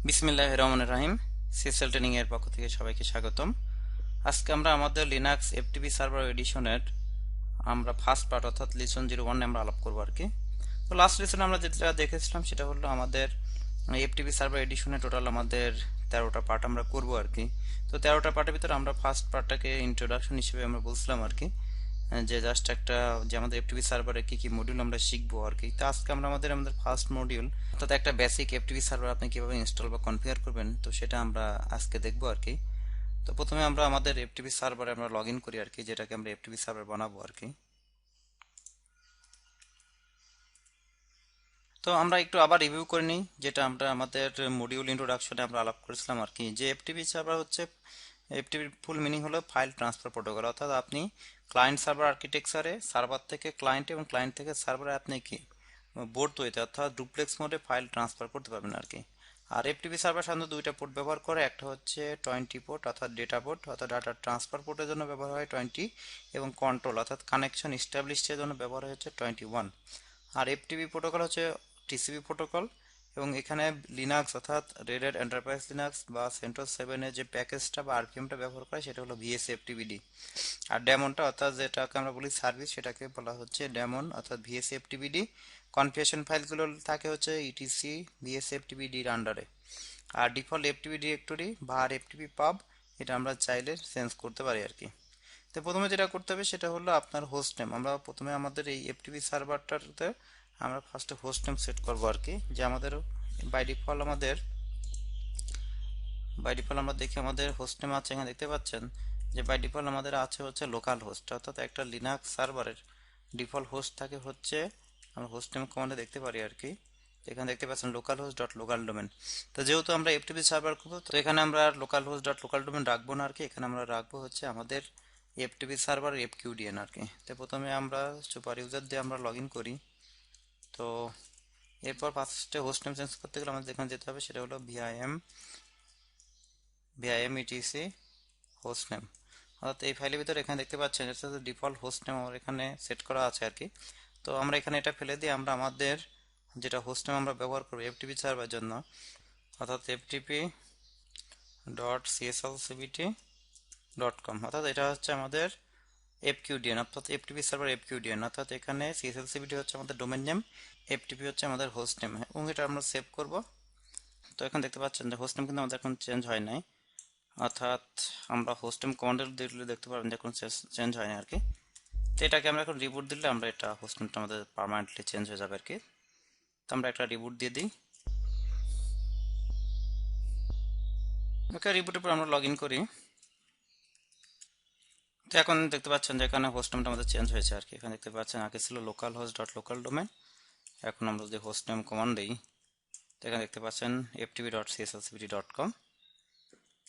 বিসমিল্লাহির রহমানির রহিম। CSL training এর পক্ষ থেকে সবাইকে স্বাগতম। আজকে আমরা আমাদের লিনাক্স FTP সার্ভার এডিশনের আমরা ফার্স্ট পার্ট অর্থাৎ লিসন 01 আমরা আলাপ করব আর কি। তো লাস্ট লিসনে আমরা যেটা দেখেছিলাম সেটা হলো আমাদের FTP সার্ভার এডিশনে টোটাল আমাদের 13টা পার্ট আমরা করব আর কি। তো 13টা পার্টের ভিতরে আমরা ফার্স্ট পার্টটাকে ইন্ট্রোডাকশন হিসেবে আমরা বলছিলাম আর কি, যে জাস্ট একটা যে আমাদের FTP সার্ভারে কি কি মডিউল আমরা শিখবো আর কি। তো আজকে আমরা আমাদের ফার্স্ট মডিউল অর্থাৎ একটা বেসিক FTP সার্ভার আপনি কিভাবে ইনস্টল বা কনফিগার করবেন তো সেটা আমরা আজকে দেখবো আর কি। তো প্রথমে আমরা আমাদের FTP সার্ভারে আমরা লগ ইন করি আর কি, যেটাকে আমরা FTP সার্ভার বানাবো আর কি। তো আমরা একটু আবার রিভিউ করে নিই যেটা আমরা আমাদের মডিউল ইন্ট্রোডাকশনে আমরা আলাপ করেছিলাম আর কি, যে FTP সার্ভার হচ্ছে, FTP ফুল মিনিং হলো ফাইল ট্রান্সফার প্রোটোকল। অর্থাৎ আপনি ক্লায়েন্ট সার্ভার আর্কিটেকচারে সার্ভার থেকে ক্লায়েন্টে এবং ক্লায়েন্ট থেকে সার্ভারে আপনি কি বোর্ড তৈরিতে অর্থাৎ ডুপ্লেক্স মোডে ফাইল ট্রান্সফার করতে পারবেন আর কি। আর FTP সার্ভার সাধারণত দুইটা পোর্ট ব্যবহার করে, একটা হচ্ছে 20 পোর্ট অর্থাৎ ডেটা পোর্ট অর্থাৎ ডাটা ট্রান্সফার পোর্টের জন্য ব্যবহার হয় 20 এবং কন্ট্রোল অর্থাৎ কানেকশন এস্টাবলিশের জন্য ব্যবহার হয় হচ্ছে 21। আর FTP প্রোটোকল হচ্ছে TCP প্রোটোকল, এবং এখানে লিনাক্স অর্থাৎ রেড হ্যাট এন্টারপ্রাইজ লিনাক্স বা সেন্টোস 7 এর যে প্যাকেজটা বা আরপিএমটা ব্যবহার করে সেটা হলো VSFTPD। আর ডেমনটা অর্থাৎ যেটাকে আমরা বলি সার্ভিস সেটাকে বলা হচ্ছে ডেমন অর্থাৎ VSFTPD। কনফিগারেশন ফাইলগুলো থাকে হচ্ছে etc VSFTPD এর আন্ডারে। আর ডিফল্ট FTP ডিরেক্টরি বা FTP পাব এটা আমরা চাইলে চেঞ্জ করতে পারি আর কি। তো প্রথমে যেটা করতে হবে সেটা হলো আপনার হোস্ট নেম। আমরা প্রথমে আমাদের এই FTP সার্ভারটাতে আমরা ফার্স্টে হোস্ট নেম সেট করব আর কি, যে আমাদের বাই ডিফল্ট আমরা দেখি আমাদের হোস্ট নেম আছে, এখানে দেখতে পাচ্ছেন যে বাই ডিফল্ট আমাদের আছে হচ্ছে লোকাল হোস্ট। অর্থাৎ একটা লিনাক্স সার্ভারের ডিফল্ট হোস্ট থাকে হচ্ছে, আমরা হোস্ট নেম কমান্ডে দেখতে পারি আর কি। এখানে দেখতে পাচ্ছেন local host dot local domain. তো যেহেতু আমরা FTP সার্ভার করবো তো এখানে আমরা local host dot local domain রাখবো না আর কি, এখানে আমরা রাখবো হচ্ছে আমাদের FTP সার্ভার FQDN আর কি। তো প্রথমে আমরা সুপার ইউজার দিয়ে আমরা লগ ইন করি। তো এরপর ফার্স্টে হোস্ট নেম চেঞ্জ করতে গেলে আমাদের এখানে যেতে হবে, সেটা হলো vim etc হোস্ট নেম। অর্থাৎ এই ফাইলের ভিতরে এখানে দেখতে পাচ্ছেন এটা হচ্ছে ডিফল্ট হোস্ট নেম আমার এখানে সেট করা আছে আর কি। তো আমরা এখানে এটা ফেলে দিয়ে আমরা আমাদের যেটা হোস্ট নেম আমরা ব্যবহার করব FTP সার্ভারের জন্য অর্থাৎ ftp.cslcbt.com, অর্থাৎ এটা হচ্ছে আমাদের FQDN অর্থাৎ FTP সার্ভার FQDN। অর্থাৎ এখানে CSLCBT হচ্ছে আমাদের ডোমেন নেম, FTP হচ্ছে আমাদের হোস্ট নেম, এবং এটা আমরা সেভ করব। তো এখন দেখতে পাচ্ছেন যে হোস্ট নেম কিন্তু আমাদের এখন চেঞ্জ হয় নাই, অর্থাৎ আমরা হোস্ট নেম কমান্ডে দিলে দেখতে পারবেন যে এখন চেঞ্জ হয় না আর কি। তো এটাকে আমরা এখন রিবুট দিলে আমরা এটা হোস্ট নেমটা আমাদের পার্মানেন্টলি চেঞ্জ হয়ে যাবে আর কি। তো আমরা একটা রিবুট দিয়ে দিই। ওকে, রিবুটের পর আমরা লগ ইন করি। তো এখন দেখতে পাচ্ছেন যে এখানে হোস্ট নেমটা আমাদের চেঞ্জ হয়েছে আর কি। এখানে দেখতে পাচ্ছেন আগে ছিল local host dot local domain, এখন আমরা যদি হোস্ট নেম কমান্ড দিই তো এখানে দেখতে পাচ্ছেন ftp.cslcbt.com।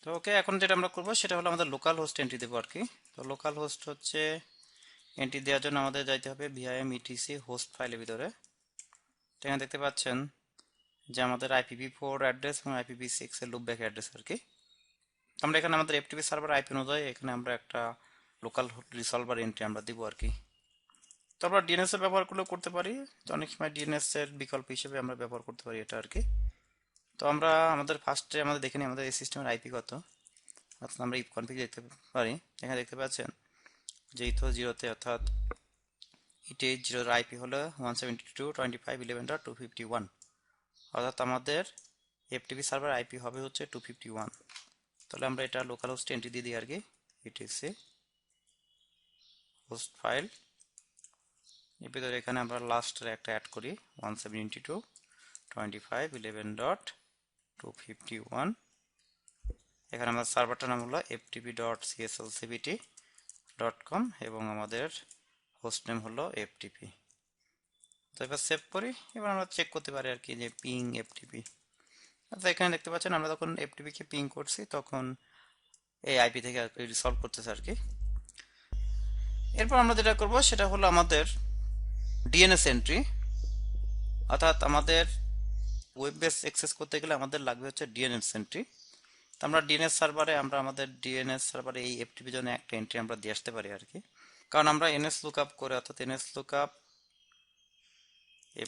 তো ওকে, এখন যেটা আমরা করবো সেটা হলো আমাদের লোকাল হোস্ট এন্ট্রি দেবো আর কি। তো লোকাল হোস্ট হচ্ছে এন্ট্রি দেওয়ার জন্য আমাদের যাইতে হবে vim etc হোস্ট ফাইলের ভিতরে। তো এখানে দেখতে পাচ্ছেন যে আমাদের IPv4 অ্যাড্রেস এবং IPv6 এর লুপব্যাক অ্যাড্রেস আর কি। আমরা এখানে আমাদের FTP সার্ভার আইপি অনুযায়ী এখানে আমরা একটা লোকাল রিসলভার এন্ট্রি আমরা দিব আর কি। তো আমরা DNS এর ব্যবহার করলেও করতে পারি, তো অনেক সময় DNS এর বিকল্প হিসেবে আমরা ব্যবহার করতে পারি এটা আর কি। তো আমরা আমাদের ফার্স্টে আমাদের দেখে নিই আমাদের এই সিস্টেমের আইপি কত। অর্থাৎ আমরা ইফ কনফিগ দেখতে পারি, এখানে দেখতে পাচ্ছেন যে ইথো জিরোতে অর্থাৎ ইটে জিরোর আইপি হলো 172.25.11.251, অর্থাৎ আমাদের FTP সার্ভার আইপি হবে হচ্ছে 251। তাহলে আমরা এটা লোকাল হোস্টে এন্ট্রি দিয়ে দিই আর কি, etc হোস্ট ফাইল এর ভিতরে এখানে আমরা লাস্টের একটা অ্যাড করি 172.25.11.251। এখানে আমাদের সার্ভারটার নাম হলো ftp.cslcbt.com এবং আমাদের হোস্ট নেম হলো FTP। তো এবার সেভ করি, এবার আমরা চেক করতে পারি আর কি যে পিং FTP। তো এখানে দেখতে পাচ্ছেন আমরা যখন FTP কে পিং করছি তখন এই আইপি থেকে আর কি রিসলভ করতেছে আর কি। এরপর আমরা যেটা করব সেটা হলো আমাদের DNS এন্ট্রি, অর্থাৎ আমাদের ওয়েব বেস অ্যাক্সেস করতে গেলে আমাদের লাগবে হচ্ছে DNS এন্ট্রি। তো আমরা আমাদের DNS সার্ভারে এই FTP জন্য একটা এন্ট্রি আমরা দিয়ে আসতে পারি আর কি, কারণ আমরা ns lookup করে অর্থাৎ ns lookup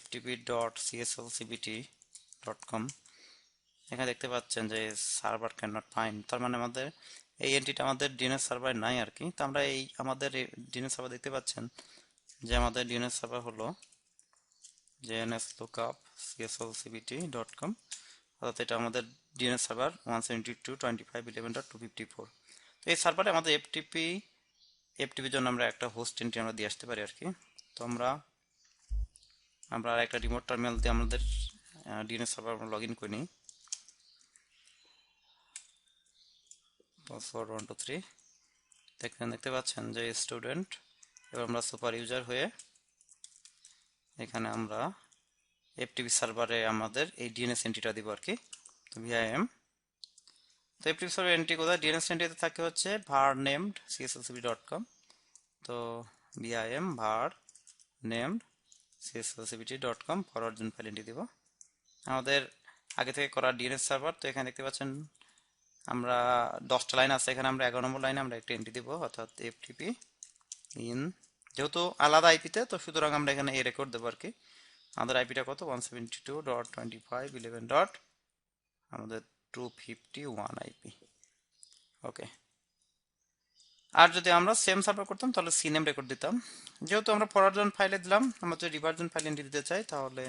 ftp.cslcbt.com এখানে দেখতে পাচ্ছেন যে সার্ভার ক্যান নট ফাইন্ড, তার মানে আমাদের এই এন্ট্রিটা আমাদের ডিএনএস সার্ভার নাই আর কি। তো আমরা এই আমাদের ডিএনএস সার্ভার দেখতে পাচ্ছেন যে আমাদের ডিএনএস সার্ভার হলো jnslookup.cslcbt.com, অর্থাৎ এটা আমাদের ডিএনএস সার্ভার 172.25.11.254। তো এই সার্ভারে আমাদের এফটিপির জন্য আমরা একটা হোস্ট এন্ট্রি আমরা দিয়ে আসতে পারি আর কি। তো আমরা একটা রিমোট টার্মিনাল দিয়ে আমাদের ডিএনএস সার্ভার আমরা লগ ইন করে নিই। পাসওয়ার্ড 1 2 3 দেখতে পাচ্ছেন যে স্টুডেন্ট, এবার আমরা সুপার ইউজার হয়ে এখানে আমরা এফটিপি সার্ভারে আমাদের এই ডিএনএস এন্ট্রিটা দিব আর কি। তো ভিআইএম, তো এফটিপি সার্ভার এন্ট্রি কোথায়, ডিএনএস এন্ট্রিতে থাকে হচ্ছে var named cslcbt.com। তো VIM var named cslcbt.com forward zone file entry দিব আমাদের আগে থেকে করা ডিএনএস সার্ভার। তো এখানে দেখতে পাচ্ছেন আমরা 10টা লাইন আছে, এখানে আমরা 11 নম্বর লাইনে আমরা একটা এন্ট্রি দিব, অর্থাৎ এফটিপি ইন, যেহেতু আলাদা আইপিতে তো সুতরাং আমরা এখানে এই রেকর্ড দেবো আর কি। আমাদের আইপিটা কত 172.25.11. আমাদের 251 আইপি। ওকে, আর যদি আমরা সেম সার্ভার করতাম তাহলে সিনেম রেকর্ড দিতাম। যেহেতু আমরা ফরওয়ার্ড জোন ফাইলে দিলাম, আমরা যদি রিভার্জন ফাইল এন্ট্রি দিতে চাই তাহলে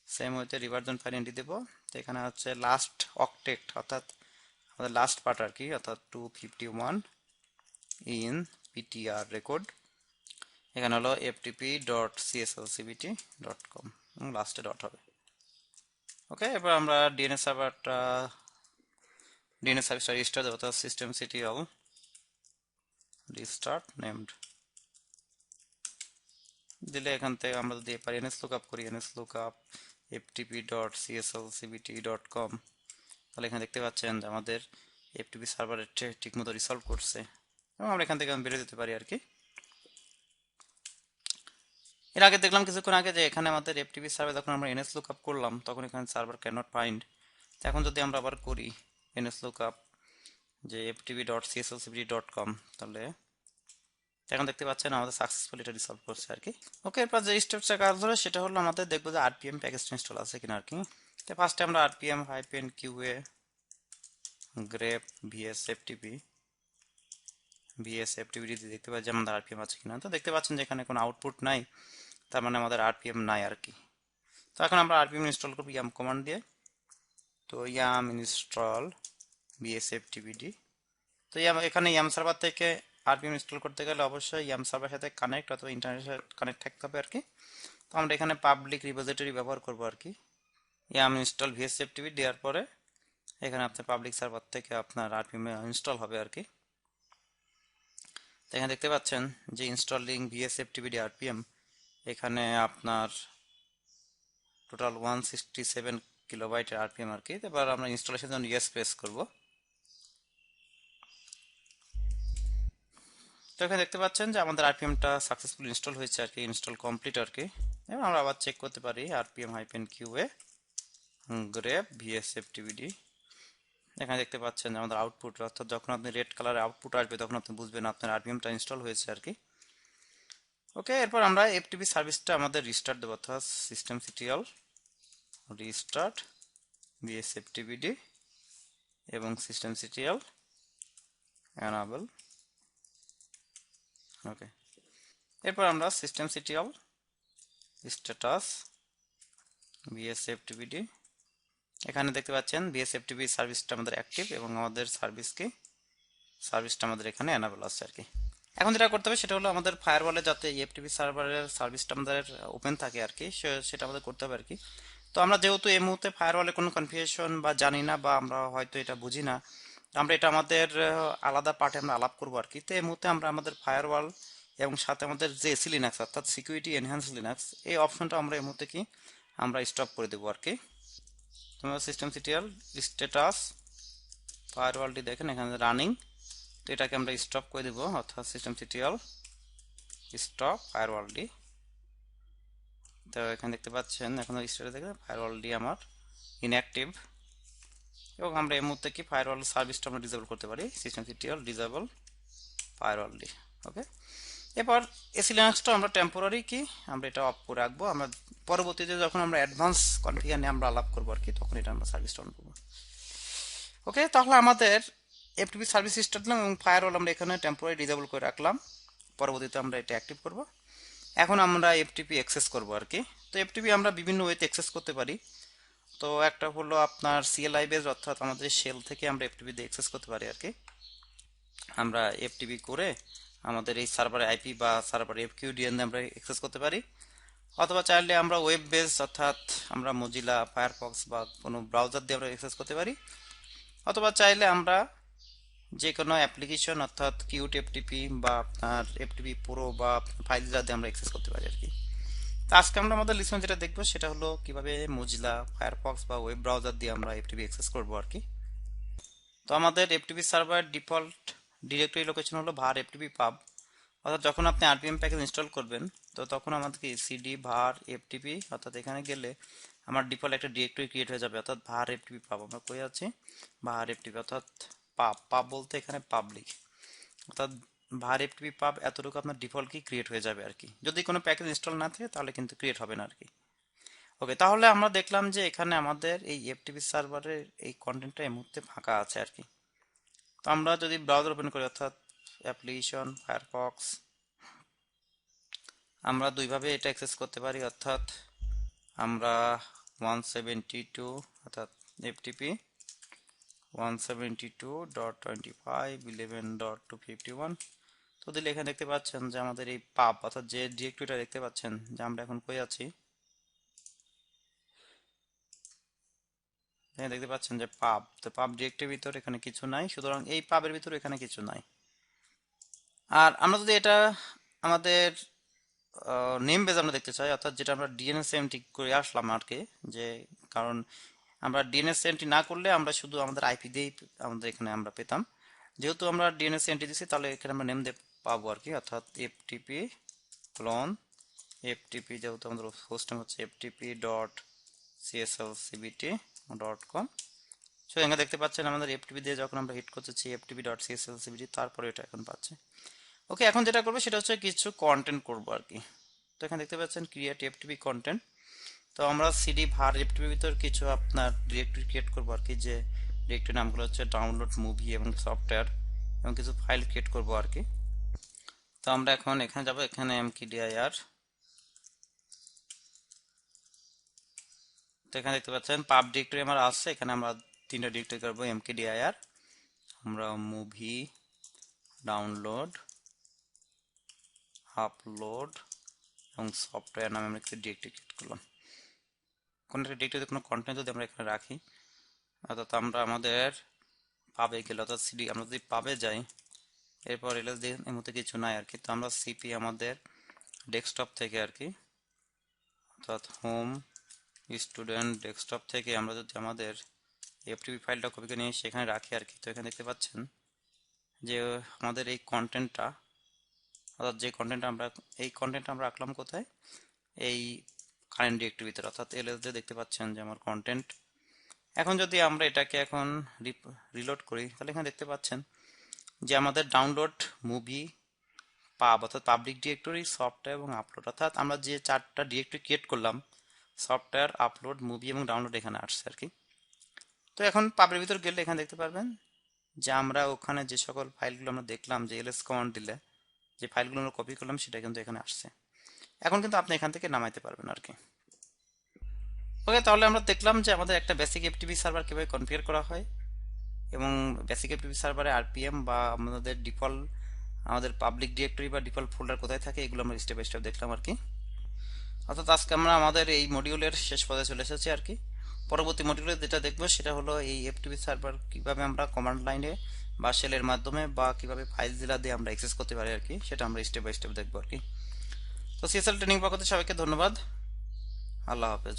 সেম হইতে রিভার্জন ফাইল এন্ট্রি দেব। তো এখানে হচ্ছে লাস্ট অক্টেট, অর্থাৎ আমাদের লাস্ট পার্ট আর কি, অর্থাৎ 251 ইন পিটিআর রেকর্ড। এখানে হলো ftp.cslcbt.com এবং লাস্টে ডট হবে। ওকে, এবার আমরা ডিএনএস সার্ভারটা রিস্টার্ট দেবো, অর্থাৎ systemctl restart named দিলে এখান থেকে আমরা যদি পারি nslookup করি nslookup ftp.cslcbt.com, তাহলে এখানে দেখতে পাচ্ছেন যে আমাদের এফটিপি সার্ভারের ঠিকমতো রিসলভ করছে এবং আমরা এখান থেকে বেরিয়ে যেতে পারি আর কি। এর আগে দেখলাম কিছুক্ষণ আগে যে এখানে আমাদের এফটিপি সার্ভার যখন আমরা nslookup করলাম তখন এখানে সার্ভার ক্যান নট ফাইন্ড। এখন যদি আমরা আবার করি nslookup যে ftp.cslcbt.com, তাহলে এখন দেখতে পাচ্ছেন আমাদের সাকসেসফুলি এটা রিসলভ করছে আর কি। ওকে, এরপর যে স্টেপসটা কাজ হবে সেটা হলো আমাদের দেখবো যে আরপিএম প্যাকেজটা ইনস্টল আছে কিনা আর কি। তো ফার্স্টে আমরা rpm-qa grep vsftp দিয়ে দেখতে পাচ্ছি যে আমাদের আরপিএম আছে কিনা। তো দেখতে পাচ্ছেন যে এখানে কোনো আউটপুট নাই, তার মানে আমাদের আরপিএম নাই আর কি। তো এখন আমরা আরপিএম ইনস্টল করবো ইয়াম কমান্ড দিয়ে। তো ইয়াম ইনস্টল vsftpd। তো এখানে ইয়াম সার্ভার থেকে আরপিএম ইনস্টল করতে গেলে অবশ্যই ইয়াম সার্ভারের সাথে কানেক্ট অথবা ইন্টারনেটের সাথে কানেক্ট থাকতে হবে আর কি। তো আমরা এখানে পাবলিক রিপোজিটরি ব্যবহার করব আর কি। ইয়াম ইনস্টল vsftp দেওয়ার পরে এখানে আপনার পাবলিক সার্ভার থেকে আপনার আরপিএম ইনস্টল হবে আর কি। এখানে দেখতে পাচ্ছেন যে ইনস্টলিং vsftpd আরপিএম, এখানে আপনার টোটাল 167 কিলোবাইটের আরপিএম আর কি। এবার আমরা ইনস্টলেশনের জন্য ইয়েস প্রেস করব। তো এখানে দেখতে পাচ্ছেন যে আমাদের আরপিএমটা সাকসেসফুলি ইনস্টল হয়েছে আর কি, ইনস্টল কমপ্লিট আর কি। এবং আমরা আবার চেক করতে পারি rpm-qa grep vsftpd। এখানে দেখতে পাচ্ছেন যে আমাদের আউটপুট, অর্থাৎ যখন আপনি রেড কালারে আউটপুট আসবে তখন আপনি বুঝবেন আপনার আরপিএমটা ইনস্টল হয়েছে আর কি। ওকে, এরপর আমরা এফটিপি সার্ভিসটা আমাদের রিস্টার্ট দেবো, অর্থাৎ systemctl restart vsftpd এবং systemctl enable। ওকে, এরপর আমরা systemctl status vsftpd, এখানে দেখতে পাচ্ছেন vsftp সার্ভিসটা আমাদের অ্যাক্টিভ এবং আমাদের সার্ভিসটা আমাদের এখানে এনাবেল আছে আর কি। এখন যেটা করতে হবে সেটা হলো আমাদের ফায়ারওয়ালে যাতে এফটিপি সার্ভারের সার্ভিসটা আমাদের ওপেন থাকে আর কি, সেটা আমাদের করতে হবে আর কি। তো আমরা যেহেতু এই মুহূর্তে ফায়ারওয়ালে কোনো কনফিগারেশন বা জানি না বা আমরা হয়তো এটা বুঝি না, আমরা এটা আমাদের আলাদা পার্টে আমরা আলাপ করবো আর কি। তো এই মুহূর্তে আমরা আমাদের ফায়ারওয়াল এবং সাথে আমাদের যে এসি লিনাক্স অর্থাৎ সিকিউরিটি এনহ্যান্স লিনাক্স, এই অপশনটা আমরা এই মুহূর্তে কি আমরা স্টপ করে দেবো আর কি। তোমরা systemctl স্ট্যাটাস ফায়ারওয়ালটি দেখেন এখানে রানিং, তো এটাকে আমরা স্টপ করে দেব, অর্থাৎ systemctl স্টপ ফায়ারওয়ালটি। তো এখানে দেখতে পাচ্ছেন এখন স্ট্যাটাস দেখেন ফায়ারওয়ালটি আমার ইনঅ্যাক্টিভ এবং আমরা এই মুহূর্তে কি ফায়ারওয়াল সার্ভিসটা আমরা ডিসেবল করতে পারি, systemctl ডিসেবল ফায়ারওয়ালটি। ওকে, এবার এসি লিনাক্সটা আমরা টেম্পোরারি কি আমরা এটা অফ করে রাখবো। আমরা পরবর্তীতে যখন আমরা অ্যাডভান্স কনফিগার নিয়ে আমরা আলাপ করবো আর কি, তখন এটা আমরা সার্ভিসটা অন করবো। ওকে, তাহলে আমাদের এফটিপি সার্ভিস স্টার্ট এবং ফায়ারওয়াল আমরা এখানে টেম্পোরারি ডিসেবল করে রাখলাম। পরবর্তীতে আমরা এটা অ্যাক্টিভ করব। এখন আমরা এফটিপি অ্যাক্সেস করব আর কি। তো এফটিপি আমরা বিভিন্ন ওয়েতে অ্যাক্সেস করতে পারি। তো একটা হলো আপনার সিএলআই বেস, অর্থাৎ আমাদের শেল থেকে আমরা এফটিপি দিয়ে অ্যাক্সেস করতে পারি আর কি। আমরা এফটিপি করে আমাদের এই সার্ভারে আইপি বা সার্ভারে এফকিউডিএন দিয়ে আমরা অ্যাক্সেস করতে পারি। অথবা চাইলে আমরা ওয়েব বেস, অর্থাৎ আমরা মজিলা ফায়ারফক্স বা কোনো ব্রাউজার দিয়ে আমরা অ্যাক্সেস করতে পারি। অথবা চাইলে আমরা যে কোনো অ্যাপ্লিকেশন অর্থাৎ কিউট এফটিপি বা আপনার এফটিপি প্রো বা ফাইল দিয়ে আমরা অ্যাক্সেস করতে পারি আর কি। তো আজকে আমরা আমাদের লিসন যেটা দেখবো সেটা হলো কিভাবে মজিলা ফায়ারফক্স বা ওয়েব ব্রাউজার দিয়ে আমরা এফটিপি অ্যাক্সেস করবো আর কি। তো আমাদের FTP server default directory location হলো var ftp pub, অর্থাৎ যখন আপনি আরপিএম প্যাকেজ ইনস্টল করবেন তো তখন আমাদেরকে সিডি var ftp, অর্থাৎ এখানে গেলে আমার ডিফল্ট একটা ডিরেক্টরি ক্রিয়েট হয়ে যাবে, অর্থাৎ var ftp pub। আমরা কই আছি var ftp, অর্থাৎ পাব বলতে এখানে পাবলিক, অর্থাৎ var ftp pub এতটুকু আপনার ডিফল্ট কি ক্রিয়েট হয়ে যাবে আর কি। যদি কোনো প্যাকেজ ইনস্টল না থাকে তাহলে কিন্তু ক্রিয়েট হবে না আর কি। ওকে, তাহলে আমরা দেখলাম যে এখানে আমাদের এই এফটিপি সার্ভারের এই কন্টেন্টটা এই মুহূর্তে ফাঁকা আছে আর কি। তো আমরা যদি ব্রাউজার ওপেন করি, অর্থাৎ অ্যাপ্লিকেশন ফায়ারফক্স, আমরা দুইভাবে এটা অ্যাক্সেস করতে পারি। অর্থাৎ আমরা 172 অর্থাৎ এফটিপি 172.25.11.251 তো দিলে এখানে দেখতে পাচ্ছেন যে আমাদের এই পাব, অর্থাৎ যে ডিরেক্টরিটা দেখতে পাচ্ছেন যে আমরা এখন কই আছি, এখানে দেখতে পাচ্ছেন যে পাব। তো পাব ডিরেক্টরির ভিতর এখানে কিছু নাই, সুতরাং এই পাবের ভিতর এখানে কিছু নাই। আর আমরা যদি এটা আমাদের নেম বেজ আমরা দেখতে চাই, অর্থাৎ যেটা আমরা ডিএনএস এন্ট্রি করে আসলাম আর কি, যে কারণ আমরা ডিএনএস এন্ট্রি না করলে আমরা শুধু আমাদের আইপি দিয়েই আমাদের এখানে আমরা পেতাম। যেহেতু আমরা ডিএনএস এন্ট্রি দিচ্ছি তাহলে এখানে আমরা নেম দিয়ে পাবো আর কি, অর্থাৎ এফটিপি ক্লোন এফটিপি, যেহেতু আমাদের হোস্ট নেম হচ্ছে ftp.cslcbt.com। সো এখানে দেখতে পাচ্ছেন আমাদের এফটিপি দিয়ে যখন আমরা হিট করতেছি ftp.cslcbt, তারপরে এটা এখন পাচ্ছে। ওকে, এখন যেটা করবো সেটা হচ্ছে কিছু কন্টেন্ট করবো আর কি। তো এখানে দেখতে পাচ্ছেন ক্রিয়েট এফটিপি কন্টেন্ট। তো আমরা সিডি var এফটিপির ভিতর কিছু আপনার ডিরেক্টরি ক্রিয়েট করবো আর কি, যে ডিরেক্টরি নামগুলো হচ্ছে ডাউনলোড মুভি এবং সফটওয়্যার, এবং কিছু ফাইল ক্রিয়েট করবো আর কি। তো আমরা এখন এখানে যাবো, এখানে mkdir, তো এখানে দেখতে পাচ্ছেন পাব ডিরেক্টরি আমার আসছে। এখানে আমরা তিনটা ডিরেক্টরি করবো, mkdir, আমরা মুভি, ডাউনলোড, আপলোড এবং সফটওয়্যার নামে আমরা একটা ডিরেক্টরি ক্রিয়েট করলাম। কোনো একটা ডিরেক্টরিতে কোনো কন্টেন্ট যদি আমরা এখানে রাখি, অর্থাৎ আমরা আমাদের পাবে গেলে, অর্থাৎ সিডি আমরা যদি পাবে যাই, এরপর এলএস দিয়ে এর মধ্যে কিছু নাই আর কি। তো আমরা সিপি আমাদের ডেস্কটপ থেকে আর কি, অর্থাৎ হোম স্টুডেন্ট ডেস্কটপ থেকে আমরা যদি আমাদের এফটিপি ফাইলটা কপি করে নিয়ে সেখানে রাখি আর কি। তো এখানে দেখতে পাচ্ছেন যে আমাদের এই কন্টেন্টটা, অর্থাৎ যে কন্টেন্ট আমরা এই কন্টেন্ট আমরা রাখলাম কোথায়, এই কারেন্ট ডিরেক্টরির ভিতরে, অর্থাৎ এলএস দিয়ে দেখতে পাচ্ছেন যে আমার কন্টেন্ট। এখন যদি আমরা এটাকে এখন রিলোড করি তাহলে এখানে দেখতে পাচ্ছেন যে আমাদের ডাউনলোড মুভি পাব, অর্থাৎ পাবলিক ডিরেক্টরি, সফটওয়্যার এবং আপলোড, অর্থাৎ আমরা যে চারটা ডিরেক্টরি ক্রিয়েট করলাম সফটওয়্যার, আপলোড, মুভি এবং ডাউনলোড এখানে আসছে আর কি। তো এখন পাবের ভিতর গেলে এখানে দেখতে পারবেন যে আমরা ওখানে যে সকল ফাইলগুলো আমরা দেখলাম যে এলএস কমান্ড দিলে যে ফাইলগুলো আমরা কপি করলাম সেটা কিন্তু এখানে আসছে। এখন কিন্তু আপনি এখান থেকে নামাইতে পারবেন আর কি। ওকে, তাহলে আমরা দেখলাম যে আমাদের একটা বেসিক এফটিপি সার্ভার কিভাবে কনফিগার করা হয়, এবং বেসিক এফটিপি সার্ভারে আরপিএম বা আমাদের ডিফল্ট আমাদের পাবলিক ডিরেক্টরি বা ডিফল্ট ফোল্ডার কোথায় থাকে এগুলো আমরা স্টেপ বাই স্টেপ দেখলাম আর কি। অর্থাৎ আজকে আমরা আমাদের এই মডিউলের শেষ পর্যায়ে চলে এসেছি আর কি। পরবর্তী মডিউলে যেটা দেখবো সেটা হলো এই এফটিপি সার্ভার কিভাবে আমরা কমান্ড লাইনে বা শেলের মাধ্যমে বা কিভাবে ফাইল জেলা দিয়ে আমরা অ্যাক্সেস করতে পারি আর কি, সেটা আমরা স্টেপ বাই স্টেপ দেখবো আর কি। তো সিএসএল ট্রেনিং পক্ষ থেকে সবাইকে ধন্যবাদ। আল্লাহ হাফেজ।